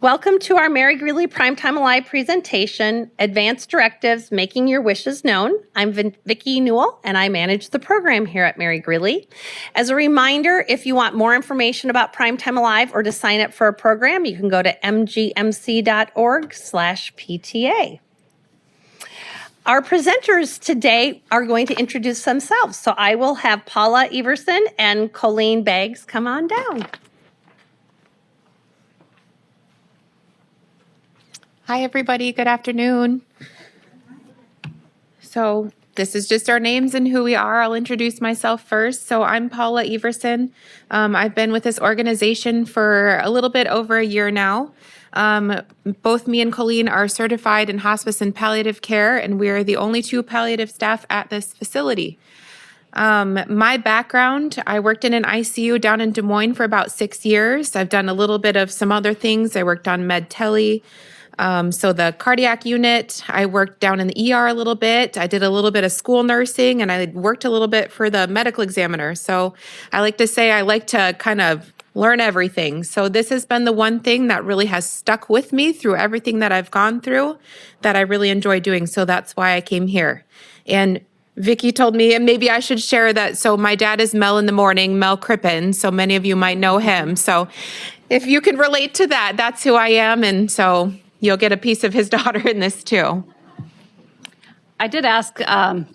Welcome to our Mary Greeley Primetime Alive presentation, Advanced Directives, Making Your Wishes Known. I'm Vicki Newell, and I manage the program here at Mary Greeley. As a reminder, if you want more information about Primetime Alive or to sign up for a program, you can go to mgmc.org/PTA. Our presenters today are going to introduce themselves, so I will have Paula Everson and Colleen Beggs come on down. Hi, everybody. Good afternoon. So this is just our names and who we are. I'll introduce myself first. So I'm Paula Everson. I've been with this organization for a little bit over a year now. Both me and Colleen are certified in hospice and palliative care, and we're the only two palliative staff at this facility. My background, I worked in an ICU down in Des Moines for about 6 years. I've done a little bit of some other things. I worked on med tele. So the cardiac unit, I worked down in the ER a little bit. I did a little bit of school nursing, and I worked a little bit for the medical examiner. So I like to say I like to kind of learn everything. So this has been the one thing that really has stuck with me through everything that I've gone through that I really enjoy doing. So that's why I came here. And Vicki told me, and maybe I should share that. So my dad is Mel in the morning, Mel Crippen. So many of you might know him. So if you can relate to that, that's who I am. And so you'll get a piece of his daughter in this too. I did ask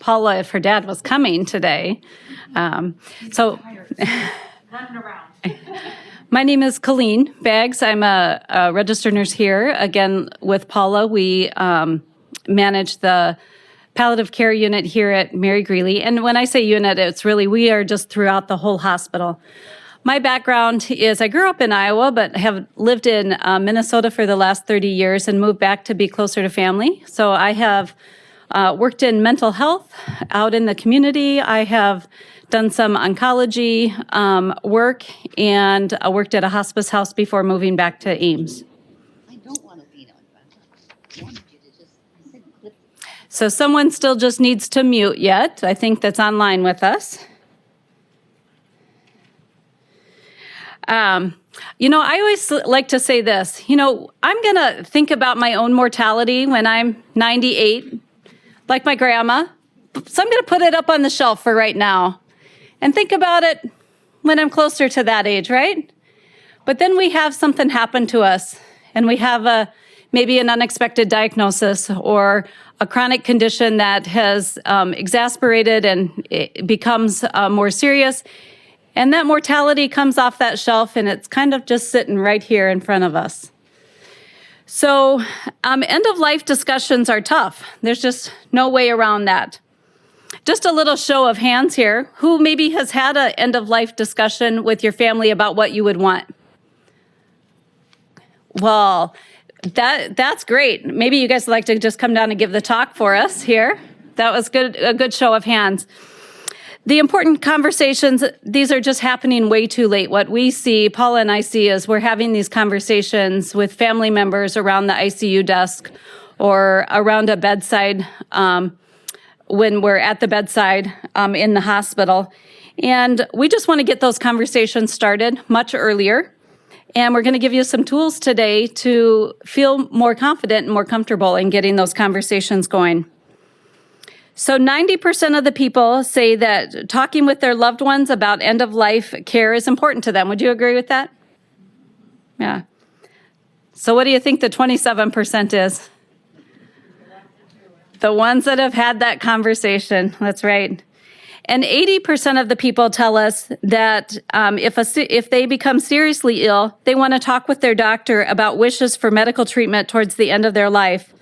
Paula if her dad was coming today. Running around. My name is Colleen Beggs. I'm a registered nurse here. Again, with Paula, we manage the palliative care unit here at Mary Greeley. And when I say unit, it's really, we are just throughout the whole hospital. My background is I grew up in Iowa, but have lived in Minnesota for the last 30 years and moved back to be closer to family. So I have worked in mental health out in the community. I have done some oncology work and worked at a hospice house before moving back to Ames. I don't want to be on. I wanted you to just, I said clip. So someone still just needs to mute yet. I think that's online with us. I always like to say this, I'm going to think about my own mortality when I'm 98, like my grandma. So I'm going to put it up on the shelf for right now and think about it when I'm closer to that age, right? But then we have something happen to us and we have maybe an unexpected diagnosis or a chronic condition that has exacerbated and it becomes more serious. And that mortality comes off that shelf and it's kind of just sitting right here in front of us. So end-of-life discussions are tough. There's just no way around that. Just a little show of hands here. Who maybe has had an end-of-life discussion with your family about what you would want? Well, that's great. Maybe you guys would like to just come down and give the talk for us here. That was a good show of hands. The important conversations, these are just happening way too late. What we see, Paula and I see, is we're having these conversations with family members around the ICU desk or around a bedside when we're at the bedside in the hospital. And we just want to get those conversations started much earlier. And we're going to give you some tools today to feel more confident and more comfortable in getting those conversations going. So 90% of the people say that talking with their loved ones about end-of-life care is important to them. Would you agree with that? Yeah. So what do you think the 27% is? The ones that have had that conversation. That's right. And 80% of the people tell us that if they become seriously ill, they want to talk with their doctor about wishes for medical treatment towards the end of their life.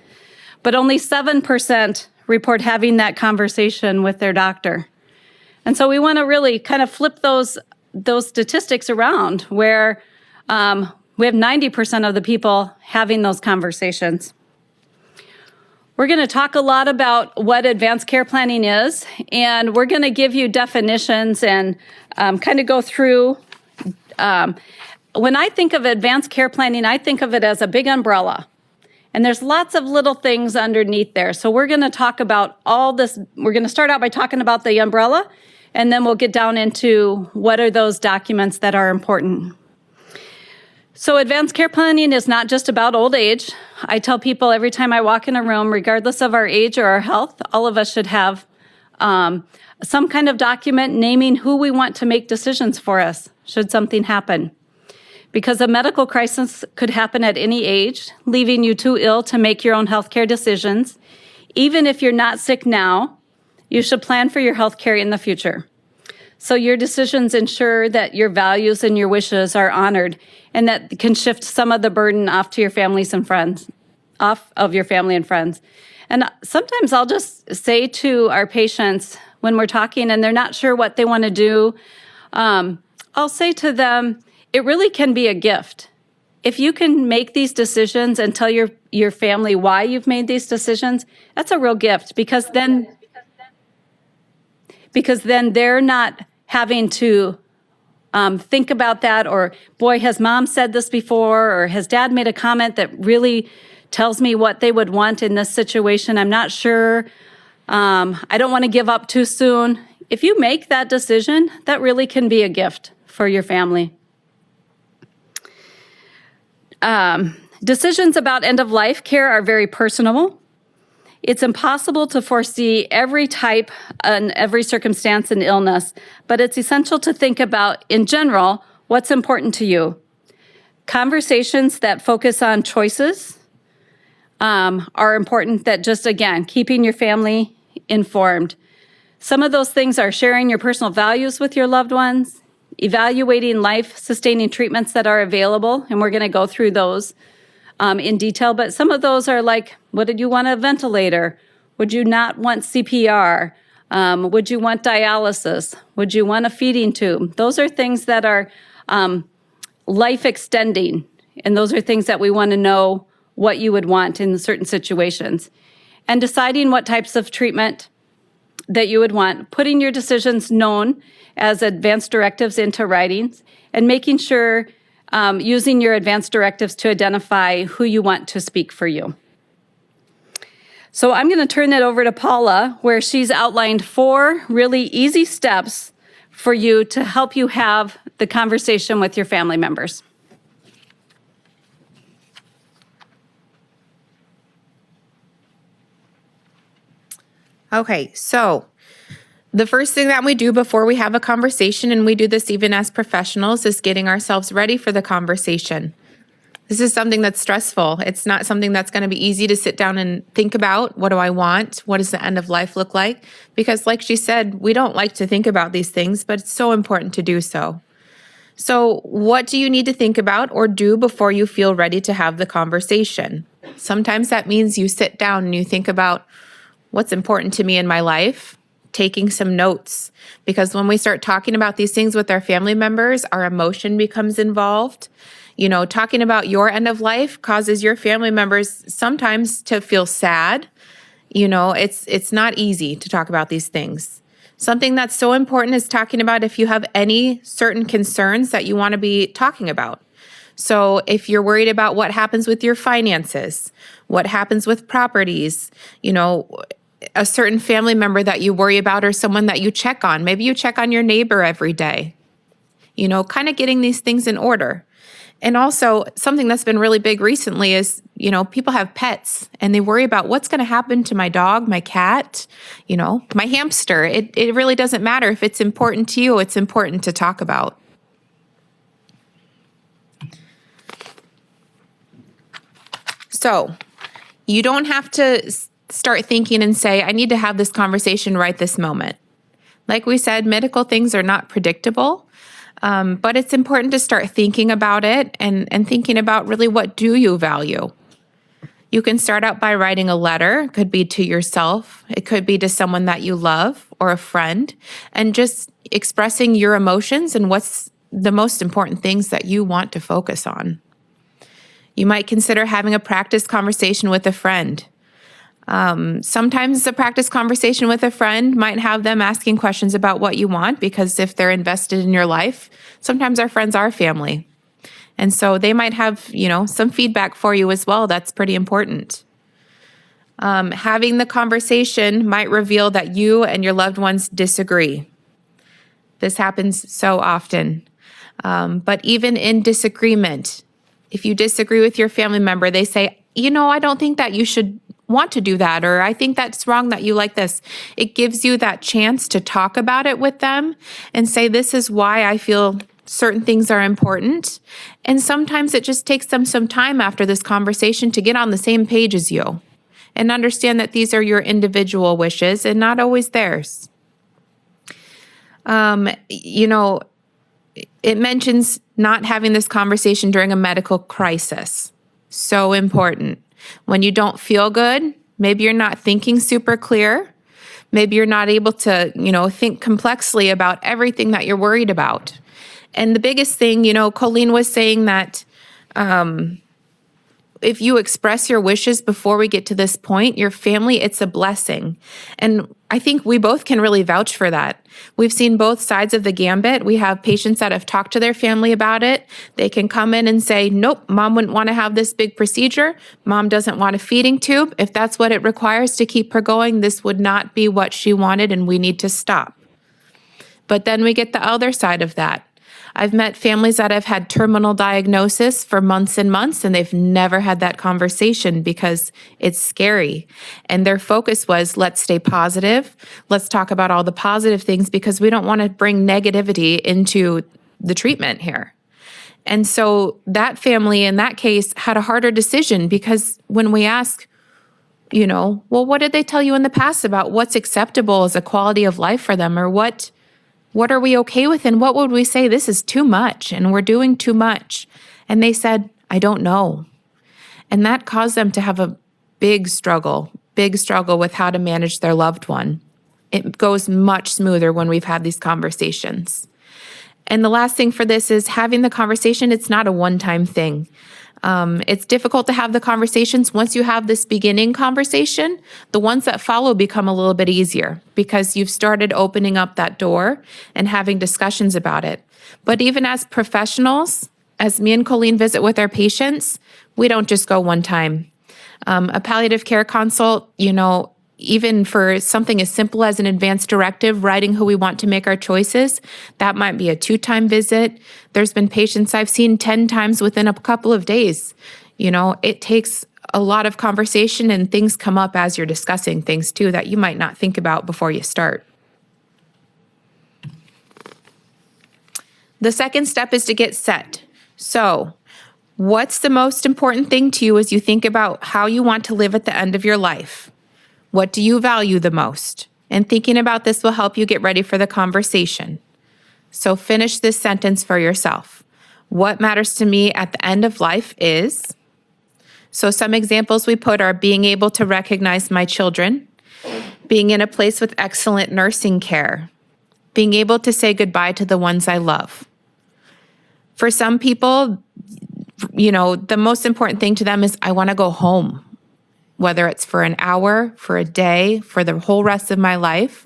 But only 7% report having that conversation with their doctor. And so we want to really kind of flip those statistics around where we have 90% of the people having those conversations. We're going to talk a lot about what advanced care planning is, and we're going to give you definitions and kind of go through. When I think of advanced care planning, I think of it as a big umbrella. And there's lots of little things underneath there. So we're going to talk about all this. We're going to start out by talking about the umbrella, and then we'll get down into what are those documents that are important. So advanced care planning is not just about old age. I tell people every time I walk in a room, regardless of our age or our health, all of us should have some kind of document naming who we want to make decisions for us should something happen. Because a medical crisis could happen at any age, leaving you too ill to make your own healthcare decisions. Even if you're not sick now, you should plan for your healthcare in the future. So your decisions ensure that your values and your wishes are honored, and that can shift some of the burden off to your families and friends, off of your family and friends. And sometimes I'll just say to our patients when we're talking and they're not sure what they want to do, I'll say to them, it really can be a gift. If you can make these decisions and tell your family why you've made these decisions, that's a real gift, because then they're not having to think about that, or boy, has mom said this before, or has dad made a comment that really tells me what they would want in this situation. I'm not sure. I don't want to give up too soon. If you make that decision, that really can be a gift for your family. Decisions about end-of-life care are very personal. It's impossible to foresee every type and every circumstance and illness, but it's essential to think about, in general, what's important to you. Conversations that focus on choices are important, that just, again, keeping your family informed. Some of those things are sharing your personal values with your loved ones, evaluating life-sustaining treatments that are available, and we're going to go through those in detail, but some of those are like, what did you want, a ventilator? Would you not want CPR? Would you want dialysis? Would you want a feeding tube? Those are things that are life extending, and those are things that we want to know what you would want in certain situations. And deciding what types of treatment that you would want, putting your decisions known as advanced directives into writings, and making sure using your advanced directives to identify who you want to speak for you. So I'm going to turn that over to Paula, where she's outlined 4 really easy steps for you to help you have the conversation with your family members. Okay, so the first thing that we do before we have a conversation, and we do this even as professionals, is getting ourselves ready for the conversation. This is something that's stressful. It's not something that's going to be easy to sit down and think about. What do I want? What does the end of life look like? Because like she said, we don't like to think about these things, but it's so important to do so. So what do you need to think about or do before you feel ready to have the conversation? Sometimes that means you sit down and you think about what's important to me in my life, taking some notes, because when we start talking about these things with our family members, our emotion becomes involved. You know, talking about your end of life causes your family members sometimes to feel sad. You know, it's not easy to talk about these things. Something that's so important is talking about if you have any certain concerns that you want to be talking about. So if you're worried about what happens with your finances, what happens with properties, you know, a certain family member that you worry about or someone that you check on. Maybe you check on your neighbor every day. You know, kind of getting these things in order. And also something that's been really big recently is, you know, people have pets and they worry about what's going to happen to my dog, my cat, you know, my hamster. It really doesn't matter if it's important to you. It's important to talk about. So you don't have to start thinking and say, I need to have this conversation right this moment. Like we said, medical things are not predictable, but it's important to start thinking about it and thinking about really what do you value. You can start out by writing a letter. It could be to yourself. It could be to someone that you love or a friend, and just expressing your emotions and what's the most important things that you want to focus on. You might consider having a practice conversation with a friend. Sometimes a practice conversation with a friend might have them asking questions about what you want, because if they're invested in your life, sometimes our friends are family. And so they might have, you know, some feedback for you as well. That's pretty important. Having the conversation might reveal that you and your loved ones disagree. This happens so often. But even in disagreement, If you disagree with your family member, they say, I don't think that you should want to do that, or I think that's wrong that you like this. It gives you that chance to talk about it with them and say, this is why I feel certain things are important. And sometimes it just takes them some time after this conversation to get on the same page as you and understand that these are your individual wishes and not always theirs. It mentions not having this conversation during a medical crisis. So important. When you don't feel good, maybe you're not thinking super clear. Maybe you're not able to, think complexly about everything that you're worried about. And the biggest thing, Colleen was saying that if you express your wishes before we get to this point, your family, it's a blessing. And I think we both can really vouch for that. We've seen both sides of the gambit. We have patients that have talked to their family about it. They can come in and say, nope, mom wouldn't want to have this big procedure. Mom doesn't want a feeding tube. If that's what it requires to keep her going, this would not be what she wanted and we need to stop. But then we get the other side of that. I've met families that have had terminal diagnosis for months and months, and they've never had that conversation because it's scary. And their focus was, let's stay positive. Let's talk about all the positive things because we don't want to bring negativity into the treatment here. And so that family in that case had a harder decision because when we ask, well, what did they tell you in the past about what's acceptable as a quality of life for them, or what are we okay with? And what would we say? This is too much and we're doing too much. And they said, I don't know. And that caused them to have a big struggle with how to manage their loved one. It goes much smoother when we've had these conversations. And the last thing for this is having the conversation. It's not a one-time thing. It's difficult to have the conversations. Once you have this beginning conversation, the ones that follow become a little bit easier because you've started opening up that door and having discussions about it. But even as professionals, as me and Colleen visit with our patients, we don't just go one time. A palliative care consult, even for something as simple as an advance directive, writing who we want to make our choices, that might be a 2-time visit. There's been patients I've seen 10 times within a couple of days. It takes a lot of conversation and things come up as you're discussing things too that you might not think about before you start. The second step is to get set. So, what's the most important thing to you as you think about how you want to live at the end of your life? What do you value the most? And thinking about this will help you get ready for the conversation. So finish this sentence for yourself. What matters to me at the end of life is... So some examples we put are being able to recognize my children, being in a place with excellent nursing care, being able to say goodbye to the ones I love. For some people, the most important thing to them is I want to go home. Whether it's for an hour, for a day, for the whole rest of my life.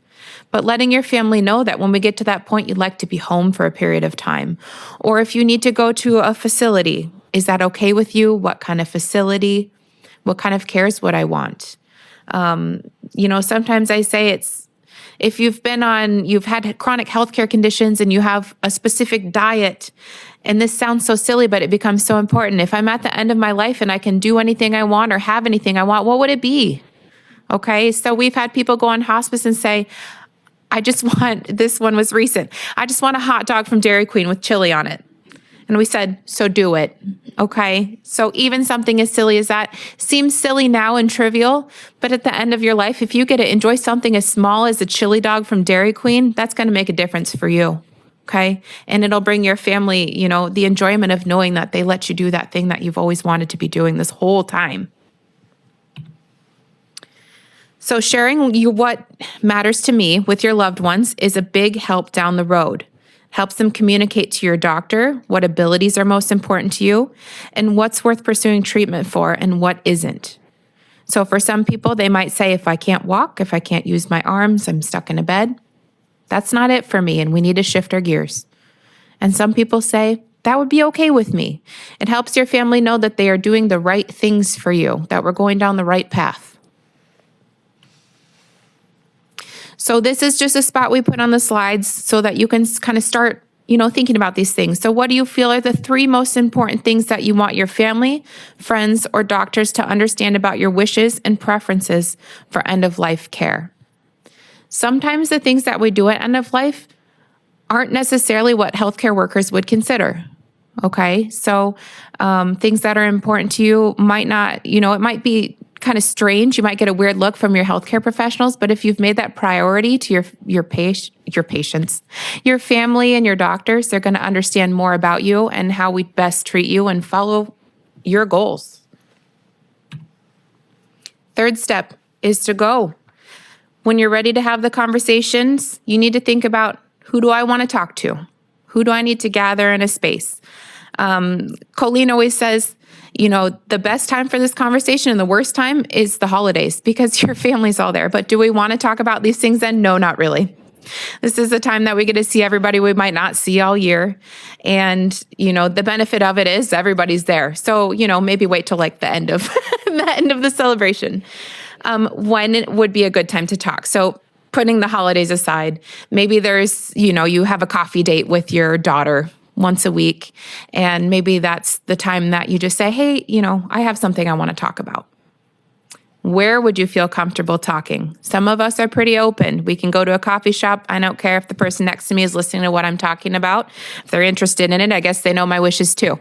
But letting your family know that when we get to that point, you'd like to be home for a period of time. Or if you need to go to a facility, is that okay with you? What kind of facility? What kind of care is what I want? Sometimes I say it's, if you've had chronic healthcare conditions and you have a specific diet, and this sounds so silly, but it becomes so important. If I'm at the end of my life and I can do anything I want or have anything I want, what would it be? Okay, so we've had people go on hospice and say, this one was recent, I just want a hot dog from Dairy Queen with chili on it. And we said, so do it. Okay, so even something as silly as that seems silly now and trivial, but at the end of your life, if you get to enjoy something as small as a chili dog from Dairy Queen, that's going to make a difference for you. Okay. And it'll bring your family, the enjoyment of knowing that they let you do that thing that you've always wanted to be doing this whole time. So sharing what matters to me with your loved ones is a big help down the road. Helps them communicate to your doctor what abilities are most important to you and what's worth pursuing treatment for and what isn't. So for some people, they might say, if I can't walk, if I can't use my arms, I'm stuck in a bed. That's not it for me, and we need to shift our gears. And some people say, that would be okay with me. It helps your family know that they are doing the right things for you, that we're going down the right path. So this is just a spot we put on the slides so that you can kind of start thinking about these things. So what do you feel are the 3 most important things that you want your family, friends, or doctors to understand about your wishes and preferences for end-of-life care? Sometimes the things that we do at end of life aren't necessarily what healthcare workers would consider. Okay, so things that are important to you might not, it might be kind of strange. You might get a weird look from your healthcare professionals, but if you've made that priority to your patients, your family and your doctors, they're going to understand more about you and how we best treat you and follow your goals. Third step is to go. When you're ready to have the conversations, you need to think about, who do I want to talk to? Who do I need to gather in a space? Colleen always says, the best time for this conversation and the worst time is the holidays because your family's all there. But do we want to talk about these things then? No, not really. This is a time that we get to see everybody we might not see all year. And, the benefit of it is everybody's there. So, maybe wait till like the end of the celebration. When it would be a good time to talk. So putting the holidays aside, maybe there's, you have a coffee date with your daughter once a week, and maybe that's the time that you just say, hey, I have something I want to talk about. Where would you feel comfortable talking? Some of us are pretty open. We can go to a coffee shop. I don't care if the person next to me is listening to what I'm talking about. If they're interested in it, I guess they know my wishes too.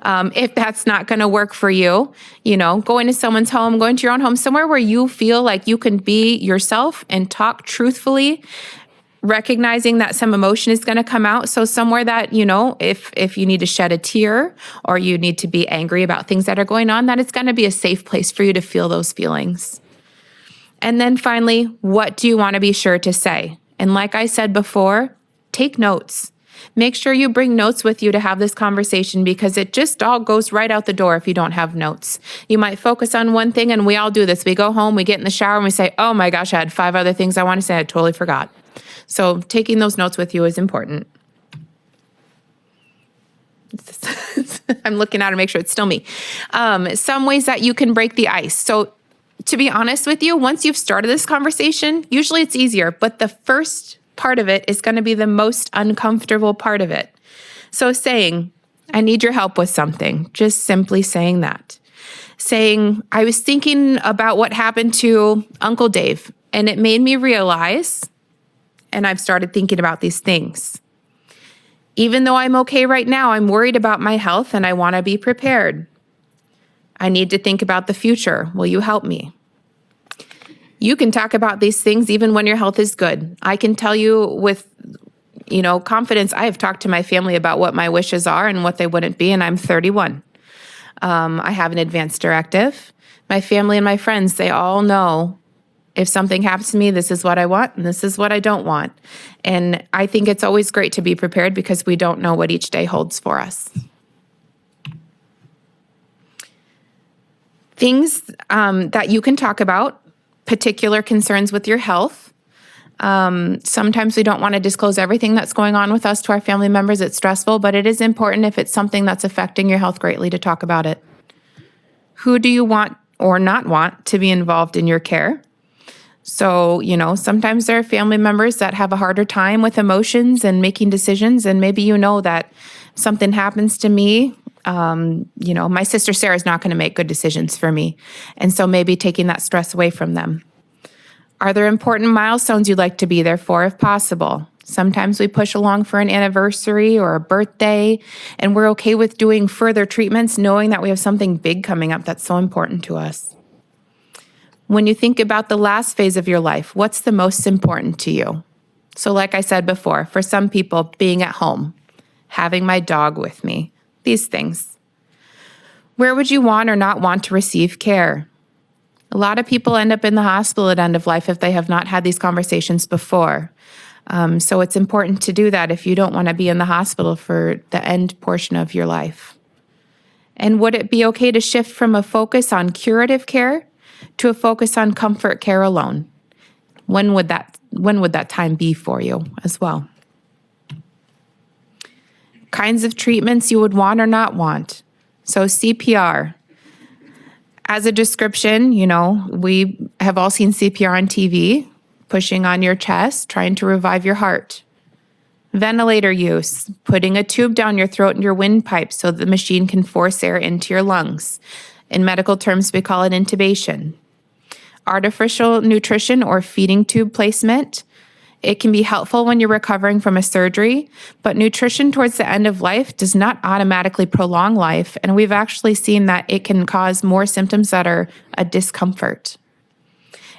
If that's not going to work for you, going to someone's home, going to your own home, somewhere where you feel like you can be yourself and talk truthfully, recognizing that some emotion is going to come out. So somewhere that, if you need to shed a tear or you need to be angry about things that are going on, that it's going to be a safe place for you to feel those feelings. And then finally, what do you want to be sure to say? And like I said before, take notes. Make sure you bring notes with you to have this conversation because it just all goes right out the door if you don't have notes. You might focus on one thing, and we all do this. We go home, we get in the shower, and we say, oh my gosh, I had 5 other things I want to say. I totally forgot. So taking those notes with you is important. I'm looking at it to make sure it's still me. Some ways that you can break the ice. So to be honest with you, once you've started this conversation, usually it's easier, but the first part of it is going to be the most uncomfortable part of it. So saying, I need your help with something, just simply saying that. Saying, I was thinking about what happened to Uncle Dave, and it made me realize, and I've started thinking about these things. Even though I'm okay right now, I'm worried about my health and I want to be prepared. I need to think about the future. Will you help me? You can talk about these things even when your health is good. I can tell you with, confidence, I have talked to my family about what my wishes are and what they wouldn't be, and I'm 31. I have an advance directive. My family and my friends, they all know if something happens to me, this is what I want and this is what I don't want. And I think it's always great to be prepared because we don't know what each day holds for us. Things that you can talk about, particular concerns with your health. Sometimes we don't want to disclose everything that's going on with us to our family members. It's stressful, but it is important if it's something that's affecting your health greatly to talk about it. Who do you want or not want to be involved in your care? So, sometimes there are family members that have a harder time with emotions and making decisions. And maybe that something happens to me, my sister Sarah's not going to make good decisions for me. And so maybe taking that stress away from them. Are there important milestones you'd like to be there for if possible? Sometimes we push along for an anniversary or a birthday, and we're okay with doing further treatments knowing that we have something big coming up that's so important to us. When you think about the last phase of your life, what's the most important to you? So like I said before, for some people, being at home, having my dog with me, these things. Where would you want or not want to receive care? A lot of people end up in the hospital at end of life if they have not had these conversations before. So it's important to do that if you don't want to be in the hospital for the end portion of your life. And would it be okay to shift from a focus on curative care to a focus on comfort care alone? When would that time be for you as well? Kinds of treatments you would want or not want. So CPR. As a description, we have all seen CPR on TV, pushing on your chest, trying to revive your heart. Ventilator use, putting a tube down your throat and your windpipe so the machine can force air into your lungs. In medical terms, we call it intubation. Artificial nutrition or feeding tube placement. It can be helpful when you're recovering from a surgery, but nutrition towards the end of life does not automatically prolong life, and we've actually seen that it can cause more symptoms that are a discomfort.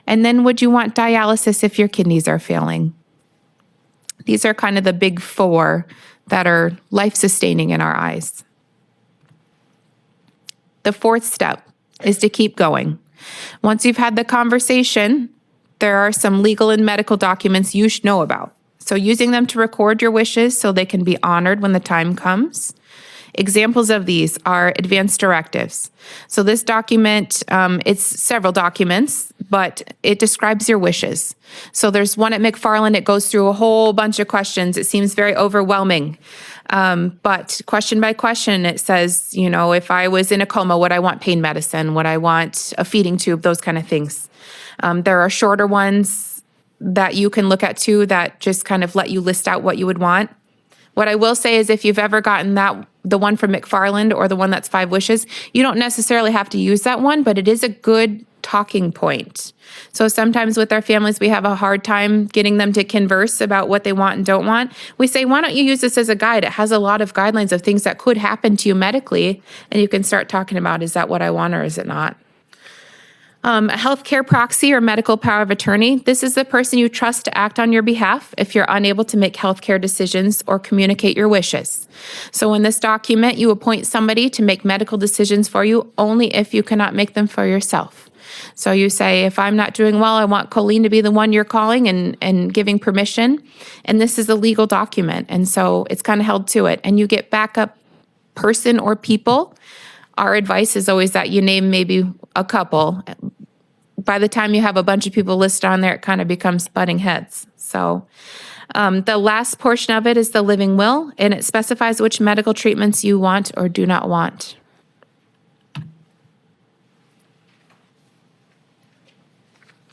And then would you want dialysis if your kidneys are failing? These are kind of the big four that are life-sustaining in our eyes. The fourth step is to keep going. Once you've had the conversation, there are some legal and medical documents you should know about. So using them to record your wishes so they can be honored when the time comes. Examples of these are advance directives. So this document, it's several documents, but it describes your wishes. So there's one at McFarland, it goes through a whole bunch of questions. It seems very overwhelming. But question by question, it says, if I was in a coma, would I want pain medicine? Would I want a feeding tube? Those kind of things. There are shorter ones that you can look at too that just kind of let you list out what you would want. What I will say is if you've ever gotten the one from McFarland or the one that's 5 wishes, you don't necessarily have to use that one, but it is a good talking point. So sometimes with our families, we have a hard time getting them to converse about what they want and don't want. We say, why don't you use this as a guide? It has a lot of guidelines of things that could happen to you medically, and you can start talking about, is that what I want or is it not? A healthcare proxy or medical power of attorney. This is the person you trust to act on your behalf if you're unable to make healthcare decisions or communicate your wishes. So in this document, you appoint somebody to make medical decisions for you only if you cannot make them for yourself. So you say, if I'm not doing well, I want Colleen to be the one you're calling and giving permission. And this is a legal document. And so it's kind of held to it. And you get backup person or people. Our advice is always that you name maybe a couple. By the time you have a bunch of people listed on there, it kind of becomes butting heads. So the last portion of it is the living will, and it specifies which medical treatments you want or do not want.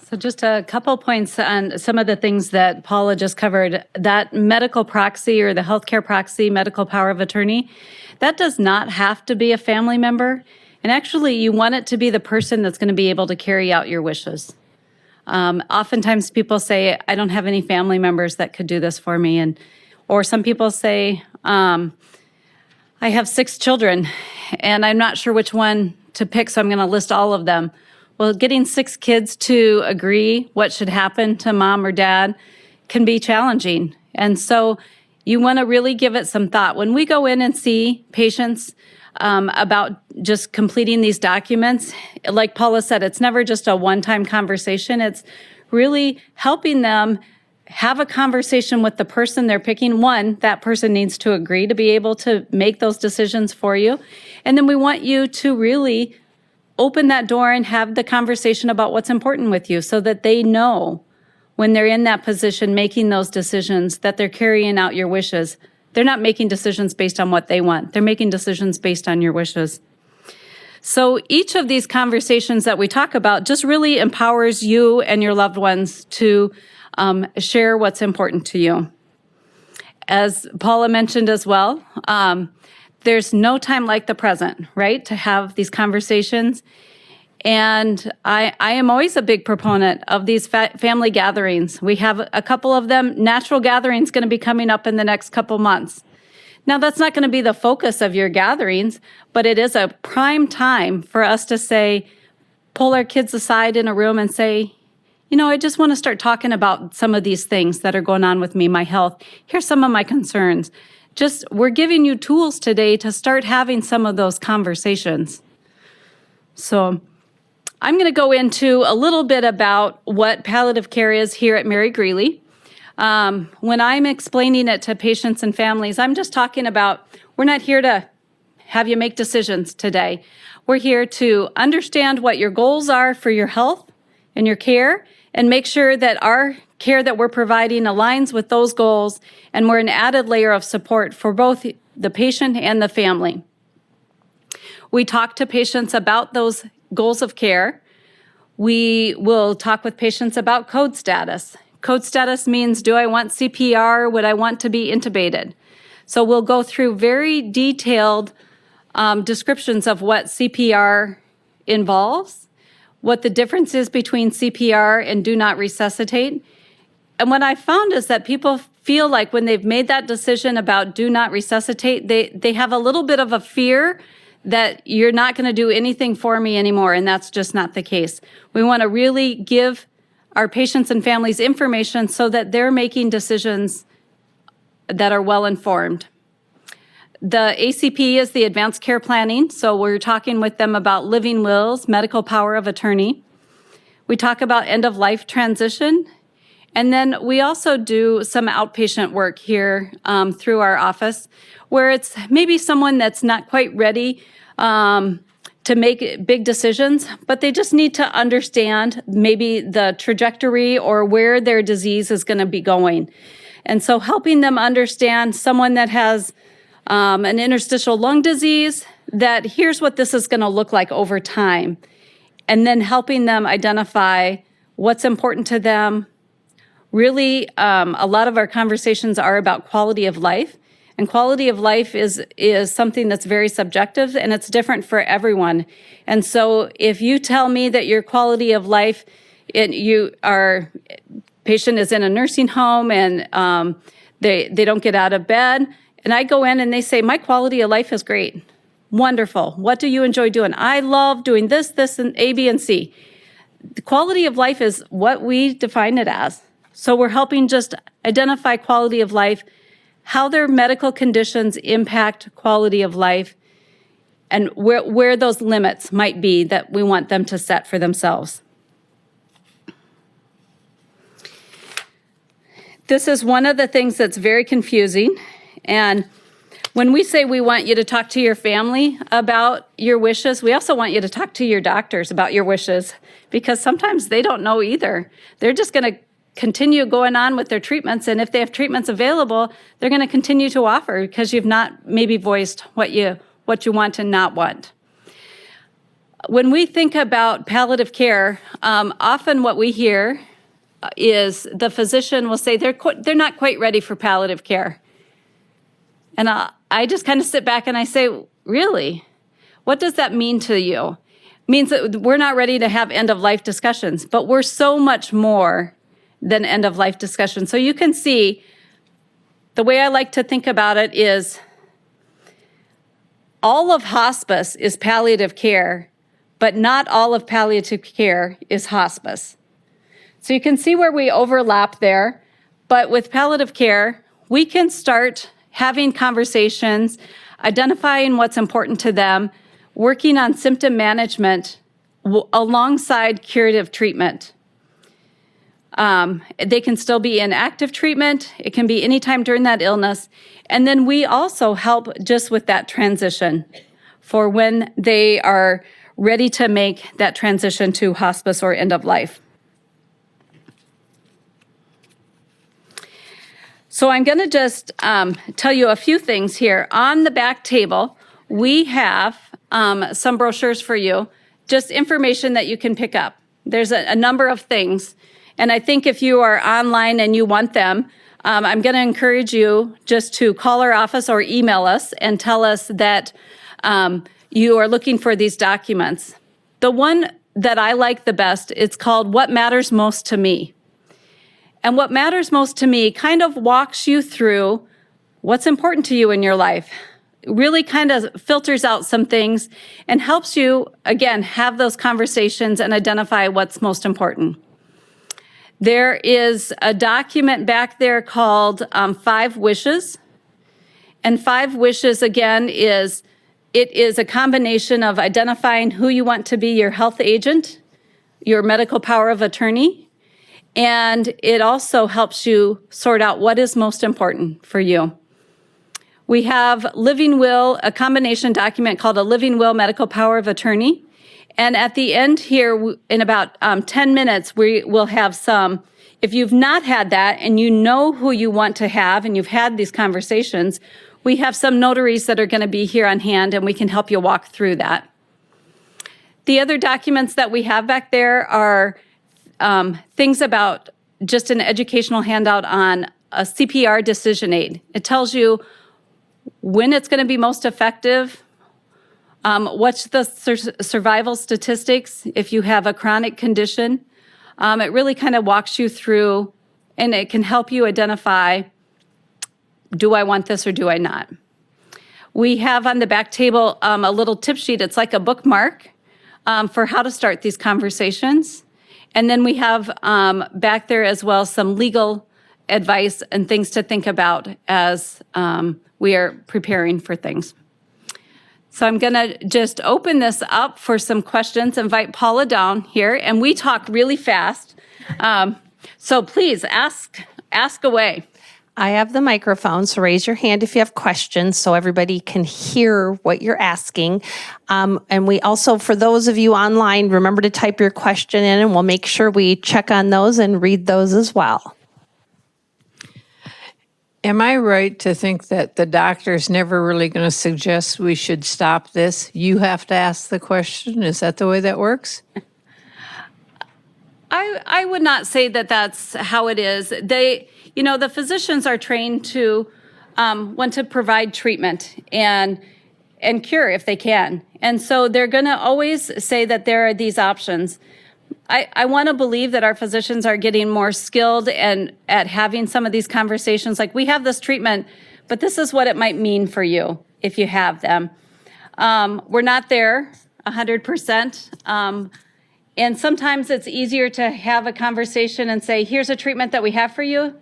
So just a couple points on some of the things that Paula just covered. That medical proxy or the healthcare proxy, medical power of attorney, that does not have to be a family member. And actually, you want it to be the person that's going to be able to carry out your wishes. Oftentimes people say, I don't have any family members that could do this for me. Or some people say, I have 6 children and I'm not sure which one to pick, so I'm going to list all of them. Well, getting 6 kids to agree what should happen to mom or dad can be challenging. And so you want to really give it some thought. When we go in and see patients about just completing these documents, like Paula said, it's never just a one-time conversation. It's really helping them have a conversation with the person they're picking. One, that person needs to agree to be able to make those decisions for you. And then we want you to really open that door and have the conversation about what's important with you so that they know when they're in that position making those decisions that they're carrying out your wishes. They're not making decisions based on what they want. They're making decisions based on your wishes. So each of these conversations that we talk about just really empowers you and your loved ones to share what's important to you. As Paula mentioned as well, there's no time like the present, right, to have these conversations. And I am always a big proponent of these family gatherings. We have a couple of them. Natural gatherings going to be coming up in the next couple months. Now, that's not going to be the focus of your gatherings, but it is a prime time for us to say, pull our kids aside in a room and say, I just want to start talking about some of these things that are going on with me, my health. Here's some of my concerns. We're giving you tools today to start having some of those conversations. So I'm going to go into a little bit about what palliative care is here at Mary Greeley. When I'm explaining it to patients and families, I'm just talking about, we're not here to have you make decisions today. We're here to understand what your goals are for your health and your care and make sure that our care that we're providing aligns with those goals, and we're an added layer of support for both the patient and the family. We talk to patients about those goals of care. We will talk with patients about code status. Code status means, do I want CPR? Would I want to be intubated? So we'll go through very detailed descriptions of what CPR involves, what the difference is between CPR and do not resuscitate. And what I found is that people feel like when they've made that decision about do not resuscitate, they have a little bit of a fear that you're not going to do anything for me anymore, and that's just not the case. We want to really give our patients and families information so that they're making decisions that are well informed. The ACP is the advanced care planning, so we're talking with them about living wills, medical power of attorney. We talk about end-of-life transition, and then we also do some outpatient work here through our office, where it's maybe someone that's not quite ready to make big decisions, but they just need to understand maybe the trajectory or where their disease is going to be going. And so helping them understand someone that has an interstitial lung disease, that here's what this is going to look like over time. And then helping them identify what's important to them. Really, a lot of our conversations are about quality of life. And quality of life is something that's very subjective, and it's different for everyone. And so if you tell me that your quality of life, patient is in a nursing home and they don't get out of bed, and I go in and they say, my quality of life is great. Wonderful. What do you enjoy doing? I love doing this, and A, B, and C. The quality of life is what we define it as. So we're helping just identify quality of life, how their medical conditions impact quality of life, and where those limits might be that we want them to set for themselves. This is one of the things that's very confusing. And when we say we want you to talk to your family about your wishes, we also want you to talk to your doctors about your wishes, because sometimes they don't know either. They're just going to continue going on with their treatments, and if they have treatments available, they're going to continue to offer because you've not maybe voiced what you want and not want. When we think about palliative care, often what we hear is the physician will say they're not quite ready for palliative care. And I just kind of sit back and I say, really? What does that mean to you? It means that we're not ready to have end-of-life discussions, but we're so much more than end-of-life discussions. So you can see the way I like to think about it is all of hospice is palliative care, but not all of palliative care is hospice. So you can see where we overlap there, but with palliative care, we can start having conversations, identifying what's important to them, working on symptom management alongside curative treatment. They can still be in active treatment. It can be anytime during that illness. And then we also help just with that transition for when they are ready to make that transition to hospice or end of life. So I'm going to just tell you a few things here. On the back table, we have some brochures for you, just information that you can pick up. There's a number of things. And I think if you are online and you want them, I'm going to encourage you just to call our office or email us and tell us that you are looking for these documents. The one that I like the best, it's called What Matters Most to Me. And what matters most to me kind of walks you through what's important to you in your life. It really kind of filters out some things and helps you, again, have those conversations and identify what's most important. There is a document back there called 5 Wishes. And 5 Wishes, again, it is a combination of identifying who you want to be your health agent, your medical power of attorney, and it also helps you sort out what is most important for you. We have Living Will, a combination document called a Living Will Medical Power of Attorney. And at the end here, in about 10 minutes, we will have some. If you've not had that and you know who you want to have and you've had these conversations, we have some notaries that are going to be here on hand and we can help you walk through that. The other documents that we have back there are things about just an educational handout on a CPR decision aid. It tells you when it's going to be most effective, what's the survival statistics if you have a chronic condition. It really kind of walks you through, and it can help you identify, do I want this or do I not? We have on the back table a little tip sheet. It's like a bookmark for how to start these conversations. And then we have back there as well some legal advice and things to think about as we are preparing for things. So I'm going to just open this up for some questions, invite Paula down here, and we talk really fast. So please ask away. I have the microphone, so raise your hand if you have questions so everybody can hear what you're asking. And we also, for those of you online, remember to type your question in and we'll make sure we check on those and read those as well. Am I right to think that the doctor's never really going to suggest we should stop this? You have to ask the question? Is that the way that works? I would not say that that's how it is. The physicians are trained to want to provide treatment and cure if they can. And so they're going to always say that there are these options. I want to believe that our physicians are getting more skilled and at having some of these conversations, like we have this treatment, but this is what it might mean for you if you have them. We're not there 100%. And sometimes it's easier to have a conversation and say, here's a treatment that we have for you,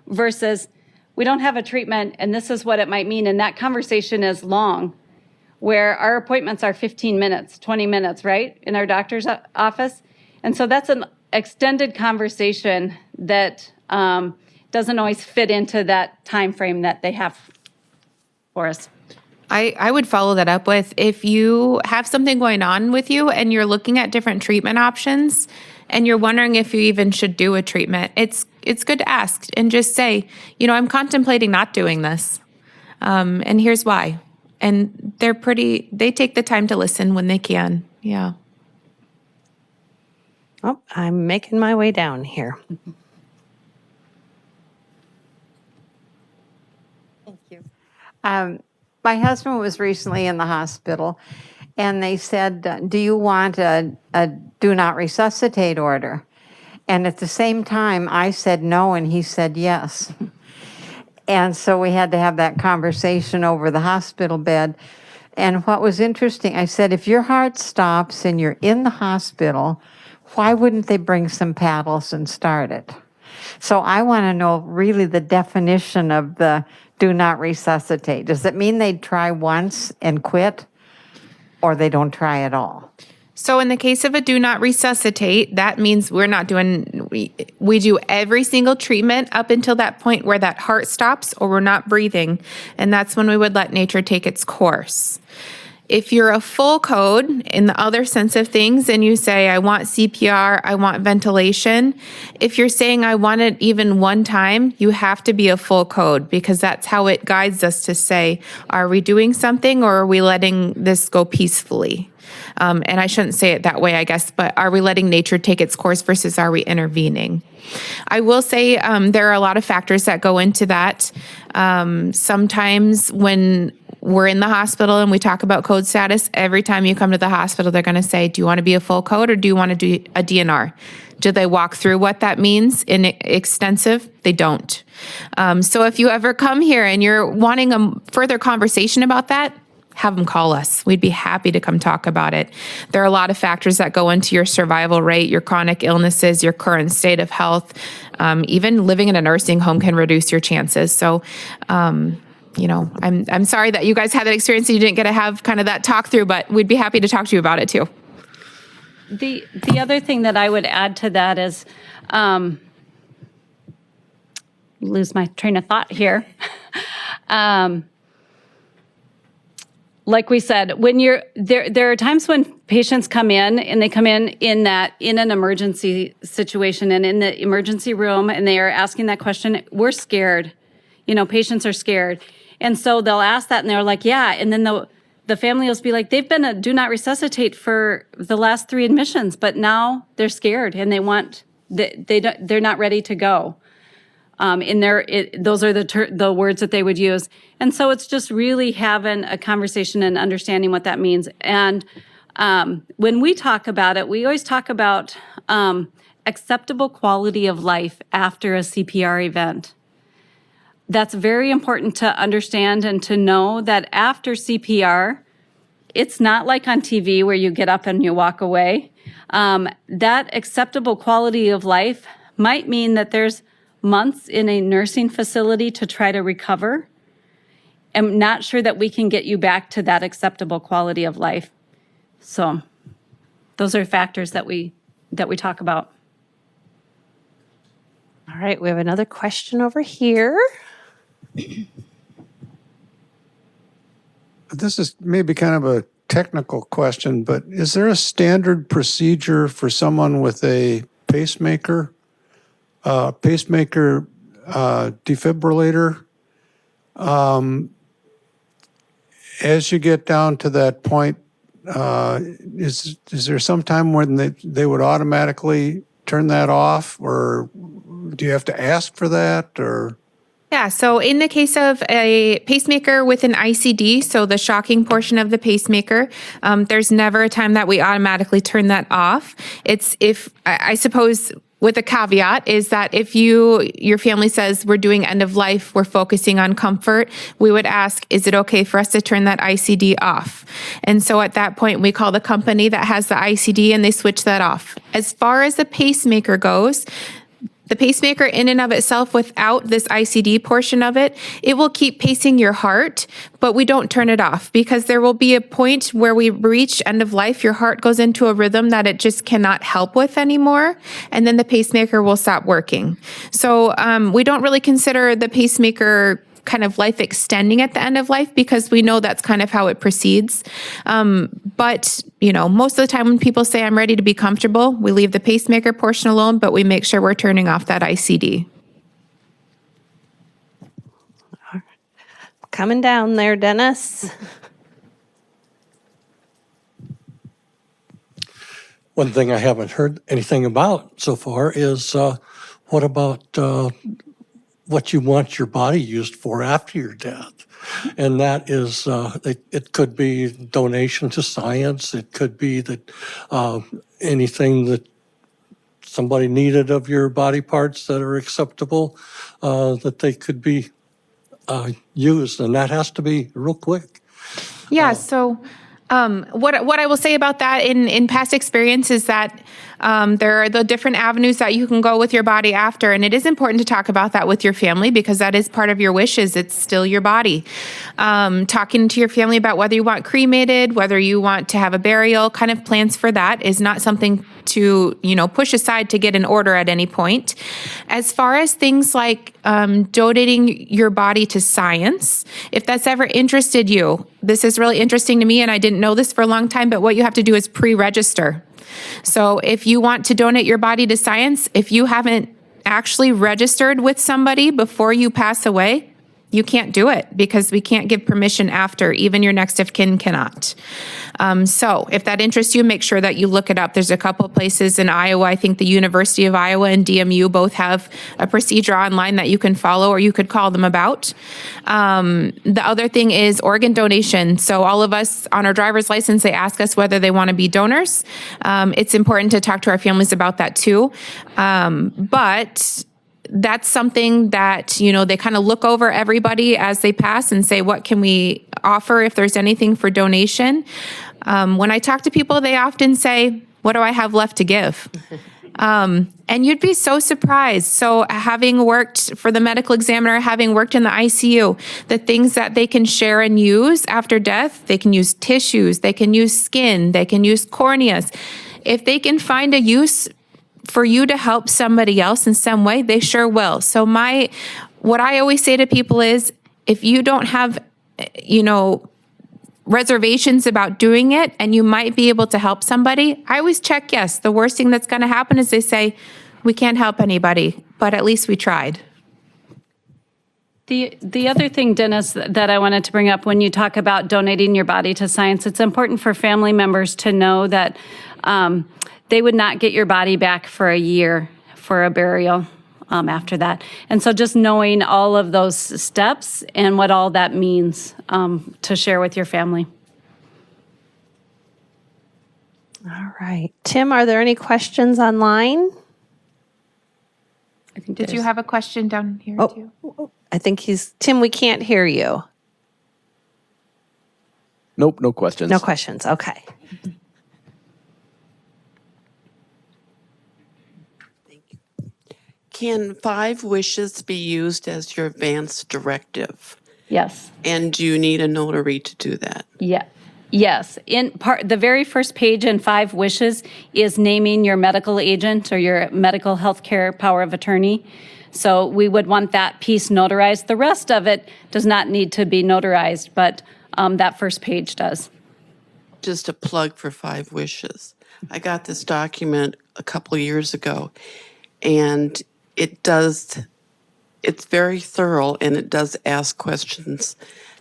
versus we don't have a treatment and this is what it might mean. And that conversation is long, where our appointments are 15 minutes, 20 minutes, right, in our doctor's office. And so that's an extended conversation that doesn't always fit into that time frame that they have for us. I would follow that up with, if you have something going on with you and you're looking at different treatment options and you're wondering if you even should do a treatment, it's good to ask and just say, I'm contemplating not doing this. And here's why. And they take the time to listen when they can. Yeah. Oh, I'm making my way down here. Thank you. My husband was recently in the hospital, and they said, do you want a do not resuscitate order? And at the same time, I said no, and he said yes. And so we had to have that conversation over the hospital bed. And what was interesting, I said, if your heart stops and you're in the hospital, why wouldn't they bring some paddles and start it? So I want to know really the definition of the do not resuscitate. Does it mean they'd try once and quit, or they don't try at all? So in the case of a do not resuscitate, that means we're not doing, we do every single treatment up until that point where that heart stops or we're not breathing. And that's when we would let nature take its course. If you're a full code in the other sense of things and you say, I want CPR, I want ventilation, if you're saying I want it even one time, you have to be a full code, because that's how it guides us to say, are we doing something or are we letting this go peacefully? And I shouldn't say it that way, I guess, but are we letting nature take its course versus are we intervening? I will say there are a lot of factors that go into that. Sometimes when we're in the hospital and we talk about code status, every time you come to the hospital, they're going to say, do you want to be a full code or do you want to do a DNR? Do they walk through what that means in extensive? They don't. So if you ever come here and you're wanting a further conversation about that, have them call us. We'd be happy to come talk about it. There are a lot of factors that go into your survival rate, your chronic illnesses, your current state of health. Even living in a nursing home can reduce your chances. So, I'm sorry that you guys had that experience and you didn't get to have kind of that talk through, but we'd be happy to talk to you about it too. The other thing that I would add to that is, lose my train of thought here. Like we said, when there are times when patients come in and they come in an emergency situation and in the emergency room and they are asking that question. We're scared, patients are scared, and so they'll ask that and they're like, yeah, and then the family will be like, they've been a do not resuscitate for the last 3 admissions, but now they're scared and they want they're not ready to go. Those are the words that they would use. And so it's just really having a conversation and understanding what that means. And when we talk about it, we always talk about acceptable quality of life after a CPR event. That's very important to understand and to know that after CPR, it's not like on TV where you get up and you walk away. That acceptable quality of life might mean that there's months in a nursing facility to try to recover. I'm not sure that we can get you back to that acceptable quality of life. So those are factors that we talk about. All right, we have another question over here. This is maybe kind of a technical question, but is there a standard procedure for someone with a pacemaker defibrillator? As you get down to that point, is there some time when they would automatically turn that off, or do you have to ask for that, or? Yeah, so in the case of a pacemaker with an ICD, so the shocking portion of the pacemaker, there's never a time that we automatically turn that off. It's I suppose with a caveat is that if your family says we're doing end of life, we're focusing on comfort, we would ask, is it okay for us to turn that ICD off? And so at that point, we call the company that has the ICD and they switch that off. As far as the pacemaker goes, the pacemaker in and of itself, without this ICD portion of it, it will keep pacing your heart, but we don't turn it off because there will be a point where we reach end of life, your heart goes into a rhythm that it just cannot help with anymore, and then the pacemaker will stop working. So we don't really consider the pacemaker kind of life extending at the end of life because we know that's kind of how it proceeds. But, most of the time when people say I'm ready to be comfortable, we leave the pacemaker portion alone, but we make sure we're turning off that ICD. Coming down there, Dennis. One thing I haven't heard anything about so far is what about what you want your body used for after your death? And that is, it could be donation to science. It could be that anything that somebody needed of your body parts that are acceptable, that they could be used. And that has to be real quick. Yeah, so what I will say about that in past experience is that there are the different avenues that you can go with your body after, and it is important to talk about that with your family because that is part of your wishes. It's still your body. Talking to your family about whether you want cremated, whether you want to have a burial, kind of plans for that is not something to, push aside to get an order at any point. As far as things like donating your body to science, if that's ever interested you, this is really interesting to me, and I didn't know this for a long time, but what you have to do is pre-register. So if you want to donate your body to science, if you haven't actually registered with somebody before you pass away, you can't do it because we can't give permission after. Even your next of kin cannot. So if that interests you, make sure that you look it up. There's a couple of places in Iowa. I think the University of Iowa and DMU both have a procedure online that you can follow or you could call them about. The other thing is organ donation. So all of us on our driver's license, they ask us whether they want to be donors. It's important to talk to our families about that too. But that's something that, they kind of look over everybody as they pass and say, what can we offer if there's anything for donation? When I talk to people, they often say, what do I have left to give? And you'd be so surprised. So having worked for the medical examiner, having worked in the ICU, the things that they can share and use after death, they can use tissues, they can use skin, they can use corneas. If they can find a use for you to help somebody else in some way, they sure will. So what I always say to people is, if you don't have, reservations about doing it and you might be able to help somebody, I always check yes. The worst thing that's going to happen is they say, we can't help anybody, but at least we tried. The other thing, Dennis, that I wanted to bring up when you talk about donating your body to science, it's important for family members to know that they would not get your body back for a year for a burial after that. And so just knowing all of those steps and what all that means to share with your family. All right. Tim, are there any questions online? I think Did you have a question down here too? I think Tim, we can't hear you. Nope, no questions. No questions. Okay. Can 5 wishes be used as your advance directive? Yes. And do you need a notary to do that? Yeah. Yes. The very first page in 5 wishes is naming your medical agent or your medical healthcare power of attorney. So we would want that piece notarized. The rest of it does not need to be notarized, but that first page does. Just a plug for 5 wishes. I got this document a couple years ago, and it's very thorough, and it does ask questions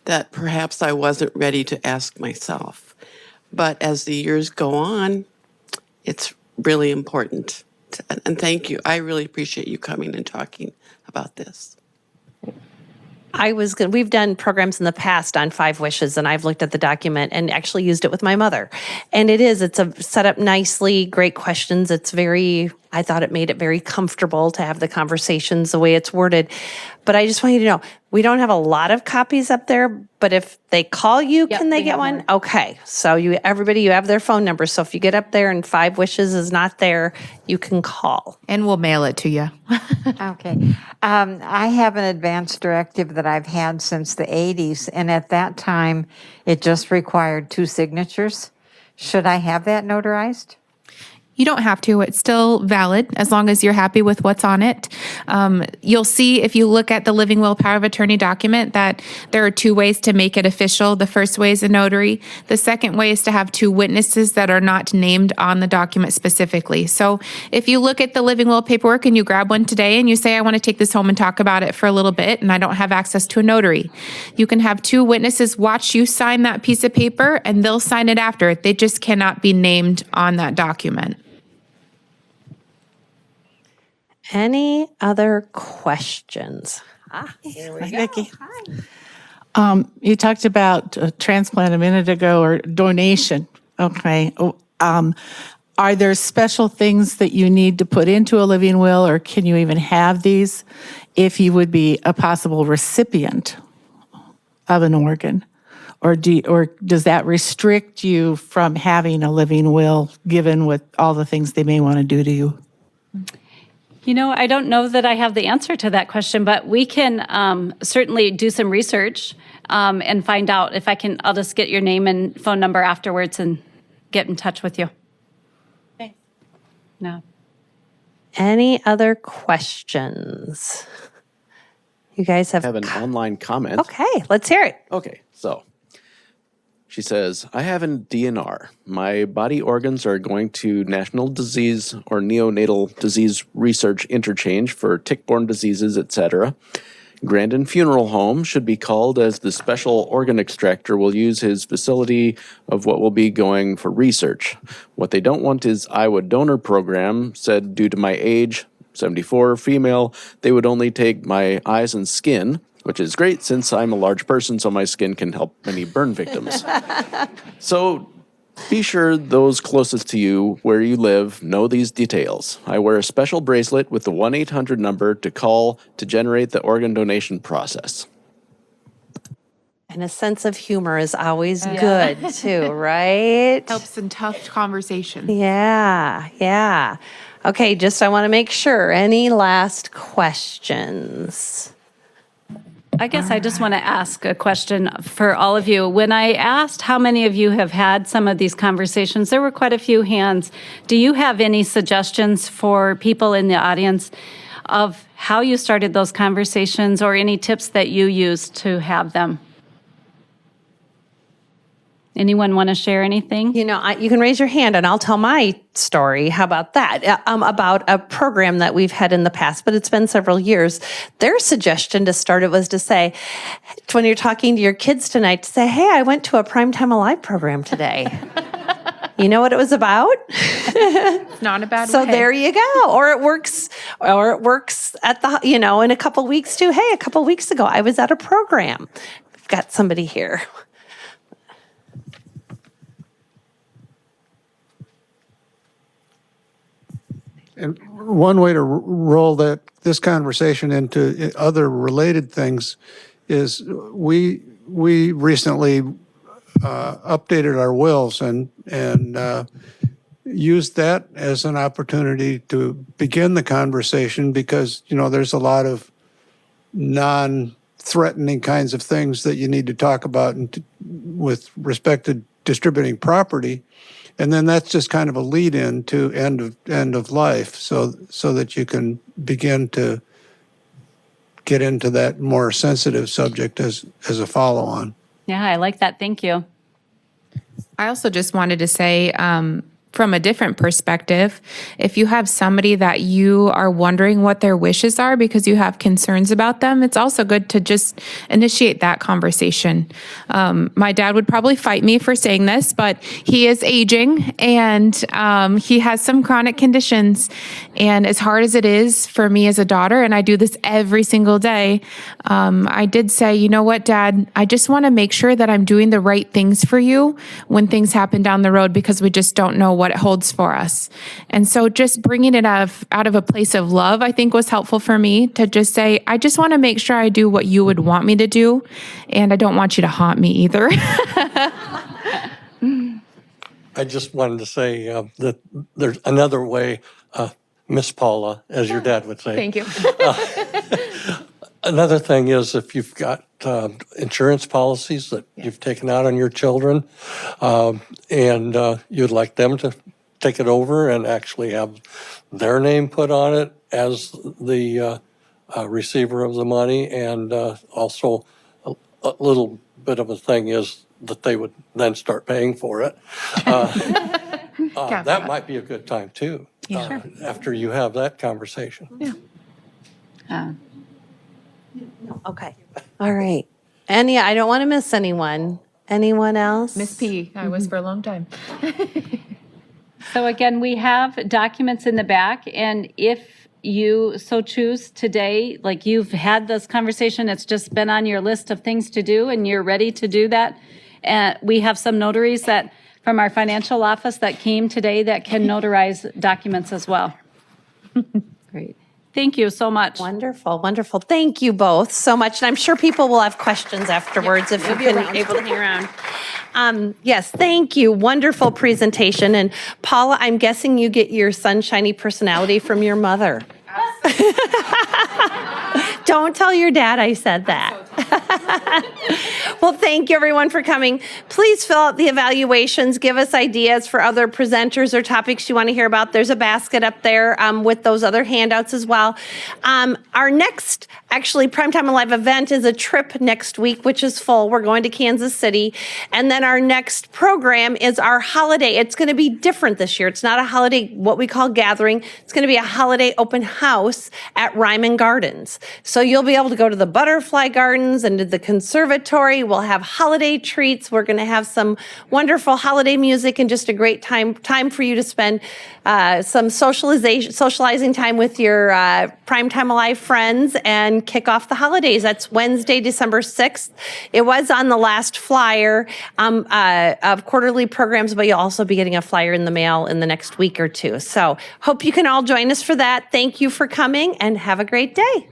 that perhaps I wasn't ready to ask myself. But as the years go on, it's really important. And thank you. I really appreciate you coming and talking about this. We've done programs in the past on 5 wishes, and I've looked at the document and actually used it with my mother. And it's set up nicely, great questions. I thought it made it very comfortable to have the conversations the way it's worded. But I just want you to know, we don't have a lot of copies up there, but if they call you, can they get one? Okay. So you have their phone number. So if you get up there and 5 wishes is not there, you can call. And we'll mail it to you. Okay. I have an advance directive that I've had since the 80s, and at that time, it just required 2 signatures. Should I have that notarized? You don't have to. It's still valid as long as you're happy with what's on it. You'll see if you look at the Living Will Power of Attorney document that there are 2 ways to make it official. The first way is a notary. The second way is to have 2 witnesses that are not named on the document specifically. So if you look at the Living Will paperwork and you grab one today and you say, I want to take this home and talk about it for a little bit and I don't have access to a notary, you can have 2 witnesses watch you sign that piece of paper and they'll sign it after. They just cannot be named on that document. Any other questions? Here we go. Vicki. You talked about transplant a minute ago or donation. Okay. Are there special things that you need to put into a living will, or can you even have these if you would be a possible recipient of an organ? Or does that restrict you from having a living will given with all the things they may want to do to you? I don't know that I have the answer to that question, but we can certainly do some research and find out if I'll just get your name and phone number afterwards and get in touch with you. Okay. No. Any other questions? You guys I have an online comment. Okay, let's hear it. Okay, so she says, I have a DNR. My body organs are going to National Disease or Neonatal Disease Research Interchange for tick-borne diseases, etc. Grandin Funeral Home should be called as the special organ extractor will use his facility of what will be going for research. What they don't want is Iowa donor program said due to my age, 74, female, they would only take my eyes and skin, which is great since I'm a large person, so my skin can help many burn victims. So be sure those closest to you where you live know these details. I wear a special bracelet with the 1-800 number to call to generate the organ donation process. And a sense of humor is always good too, right? Helps in tough conversations. Yeah. Okay, I want to make sure. Any last questions? I guess I just want to ask a question for all of you. When I asked how many of you have had some of these conversations, there were quite a few hands. Do you have any suggestions for people in the audience of how you started those conversations or any tips that you used to have them? Anyone want to share anything? You can raise your hand and I'll tell my story. How about that? About a program that we've had in the past, but it's been several years. Their suggestion to start it was to say, when you're talking to your kids tonight, to say, hey, I went to a Primetime Alive program today. You know what it was about? Not a bad So way. there you go. Or it works at the, in a couple weeks too. Hey, a couple weeks ago, I was at a program. We've got somebody here. And one way to roll this conversation into other related things is we recently updated our wills and used that as an opportunity to begin the conversation because, there's a lot of non-threatening kinds of things that you need to talk about with respect to distributing property. And then that's just kind of a lead-in to end of life, so that you can begin to get into that more sensitive subject as a follow-on. Yeah, I like that. Thank you. I also just wanted to say, from a different perspective, if you have somebody that you are wondering what their wishes are because you have concerns about them, it's also good to just initiate that conversation. My dad would probably fight me for saying this, but he is aging and he has some chronic conditions. And as hard as it is for me as a daughter, and I do this every single day, I did say, you know what, Dad, I just want to make sure that I'm doing the right things for you when things happen down the road because we just don't know what it holds for us. And so just bringing it out of a place of love, I think was helpful for me to just say, I just want to make sure I do what you would want me to do. And I don't want you to haunt me either. I just wanted to say that there's another way, Miss Paula, as your dad would say. Thank you. Another thing is if you've got insurance policies that you've taken out on your children and you'd like them to take it over and actually have their name put on it as the receiver of the money, and also a little bit of a thing is that they would then start paying for it. That might be a good time too, after you have that conversation. Okay. All right. And I don't want to miss anyone. Anyone else? Miss P, I was for a long time. So again, we have documents in the back, and if you so choose today, like you've had this conversation, it's just been on your list of things to do, and you're ready to do that. And we have some notaries that from our financial office that came today that can notarize documents as well. Great. Thank you so much. Wonderful, wonderful. Thank you both so much. And I'm sure people will have questions afterwards if you've been able to hang around. Yes, thank you. Wonderful presentation. And Paula, I'm guessing you get your sunshiny personality from your mother. Don't tell your dad I said that. Well, thank you everyone for coming. Please fill out the evaluations. Give us ideas for other presenters or topics you want to hear about. There's a basket up there with those other handouts as well. Our next, actually, Primetime Alive event is a trip next week, which is full. We're going to Kansas City. And then our next program is our holiday. It's going to be different this year. It's not a holiday, what we call gathering. It's going to be a holiday open house at Ryman Gardens. So you'll be able to go to the Butterfly Gardens and to the conservatory. We'll have holiday treats. We're going to have some wonderful holiday music and just a great time for you to spend some socializing time with your Primetime Alive friends and kick off the holidays. That's Wednesday, December 6th. It was on the last flyer of quarterly programs, but you'll also be getting a flyer in the mail in the next week or two. So hope you can all join us for that. Thank you for coming and have a great day.